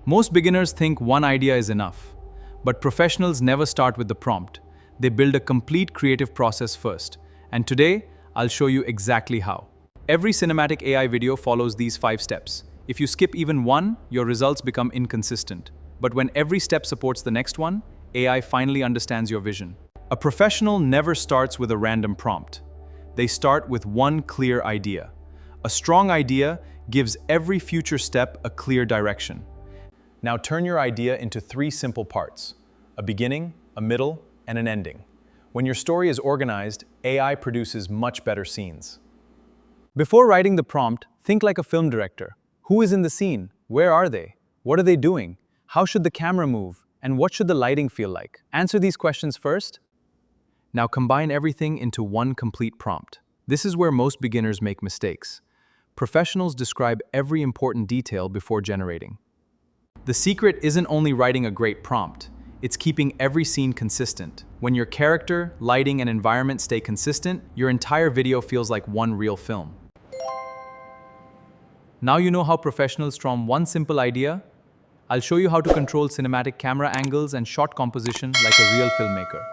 Most beginners think one idea is enough, but professionals never start with the prompt. They build a complete creative process first, and today I'll show you exactly how. Every cinematic AI video follows these 5 steps. If you skip even one, your results become inconsistent. But when every step supports the next one, AI finally understands your vision. A professional never starts with a random prompt. They start with one clear idea. A strong idea gives every future step a clear direction. Now turn your idea into 3 simple parts: a beginning, a middle, and an ending. When your story is organized, AI produces much better scenes. Before writing the prompt, think like a film director. Who is in the scene? Where are they? What are they doing? How should the camera move? And what should the lighting feel like? Answer these questions first. Now combine everything into one complete prompt. This is where most beginners make mistakes. Professionals describe every important detail before generating. The secret isn't only writing a great prompt, it's keeping every scene consistent. When your character, lighting, and environment stay consistent, your entire video feels like one real film. Now you know how professionals from one simple idea. I'll show you how to control cinematic camera angles and shot composition like a real filmmaker.